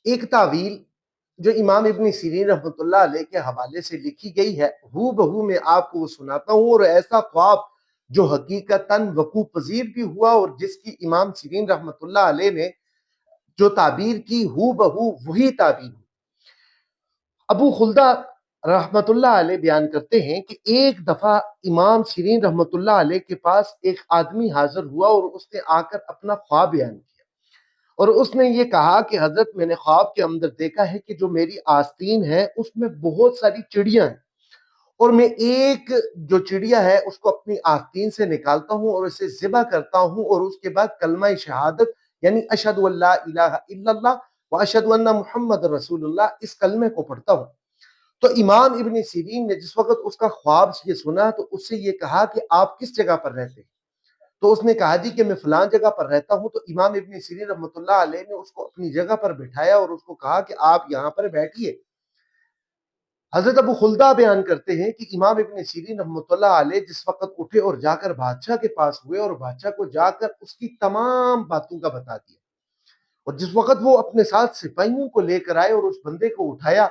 ایک تعویل جو امام ابن سیرین رحمۃ اللہ علیہ کے حوالے سے لکھی گئی ہے، ہو بہو میں آپ کو وہ سناتا ہوں، اور ایسا خواب جو حقیقتاً وقوع پذیر بھی ہوا اور جس کی امام سیرین رحمۃ اللہ علیہ نے جو تعبیر کی ہو بہو وہی تعبیر ہوئی۔ ابو خلدہ رحمت اللہ علیہ بیان کرتے ہیں کہ ایک دفعہ امام سیرین رحمت اللہ علیہ کے پاس ایک آدمی حاضر ہوا اور اس نے آ کر اپنا خواب بیان کیا، اور اس نے یہ کہا کہ حضرت میں نے خواب کے اندر دیکھا ہے کہ جو میری آستین ہے اس میں بہت ساری چڑیاں ہیں، اور میں ایک جو چڑیا ہے اس کو اپنی آستین سے نکالتا ہوں اور اسے ذبح کرتا ہوں، اور اس کے بعد کلمہ شہادت یعنی اشہد ان لا الہ الا اللہ و اشہد ان محمد رسول اللہ اس کلمے کو پڑھتا ہوں۔ تو امام ابن سیرین نے جس وقت اس کا خواب یہ سنا تو اس سے یہ کہا کہ آپ کس جگہ پر رہتے ہیں؟ تو اس نے کہا جی کہ میں فلان جگہ پر رہتا ہوں۔ تو امام ابن سیرین رحمۃ اللہ علیہ نے اس کو اپنی جگہ پر بٹھایا اور اس کو کہا کہ آپ یہاں پر بیٹھیے۔ حضرت ابو خلدہ بیان کرتے ہیں کہ امام ابن سیرین رحمۃ اللہ علیہ جس وقت اٹھے اور جا کر بادشاہ کے پاس ہوئے اور بادشاہ کو جا کر اس کی تمام باتوں کا بتا دیا، اور جس وقت وہ اپنے ساتھ سپاہیوں کو لے کر آئے اور اس بندے کو اٹھایا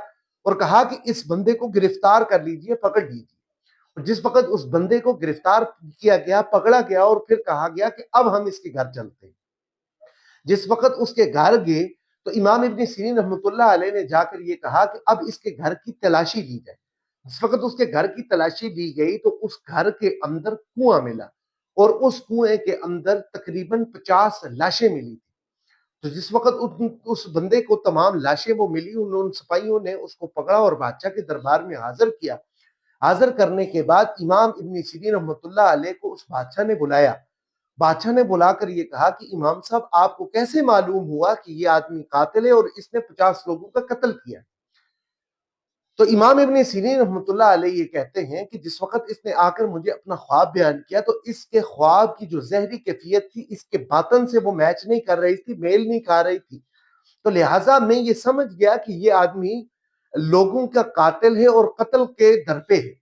اور کہا کہ اس بندے کو گرفتار کر لیجئے، پکڑ لیجئے، اور جس وقت اس بندے کو گرفتار کیا گیا، پکڑا گیا، اور پھر کہا گیا کہ اب ہم اس کے گھر چلتے ہیں۔ جس وقت اس کے گھر گئے تو امام ابن سیرین رحمۃ اللہ علیہ نے جا کر یہ کہا کہ اب اس کے گھر کی تلاشی لی جائے۔ جس وقت اس کے گھر کی تلاشی لی گئی تو اس گھر کے اندر کنواں ملا، اور اس کنویں کے اندر تقریباً 50 لاشیں ملی تھی۔ تو جس وقت اس بندے کو تمام لاشیں وہ ملی، ان سپاہیوں نے اس کو پکڑا اور بادشاہ کے دربار میں حاضر کیا۔ حاضر کرنے کے بعد امام ابن سیرین رحمۃ اللہ علیہ کو اس بادشاہ نے بلایا۔ بادشاہ نے بلا کر یہ کہا کہ امام صاحب آپ کو کیسے معلوم ہوا کہ یہ آدمی قاتل ہے اور اس نے 50 لوگوں کا قتل کیا؟ تو امام ابن سیرین رحمۃ اللہ علیہ یہ کہتے ہیں کہ جس وقت اس نے آ کر مجھے اپنا خواب بیان کیا تو اس کے خواب کی جو ظاہری کیفیت تھی اس کے باطن سے وہ میچ نہیں کر رہی تھی، میل نہیں کھا رہی تھی، تو لہٰذا میں یہ سمجھ گیا کہ یہ آدمی لوگوں کا قاتل ہے اور قتل کے در پہ ہے۔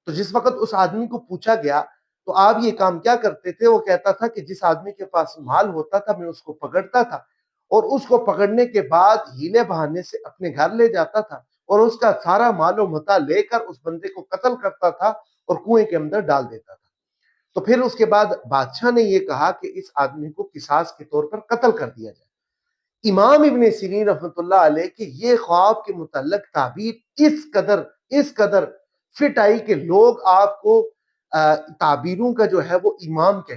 تو جس وقت اس آدمی کو پوچھا گیا تو آپ یہ کام کیا کرتے تھے؟ وہ کہتا تھا کہ جس آدمی کے پاس مال ہوتا تھا میں اس کو پکڑتا تھا، اور اس کو پکڑنے کے بعد ہیلے بہانے سے اپنے گھر لے جاتا تھا، اور اس کا سارا مال و متاع لے کر اس بندے کو قتل کرتا تھا اور کنویں کے اندر ڈال دیتا تھا۔ تو پھر اس کے بعد بادشاہ نے یہ کہا کہ اس آدمی کو قصاص کے طور پر قتل کر دیا جائے۔ امام ابن سیرین رحمۃ اللہ علیہ کی یہ خواب کے متعلق تعبیر اس قدر فٹ آئی کہ لوگ آپ کو تعبیروں کا جو ہے وہ امام کہتے ہیں۔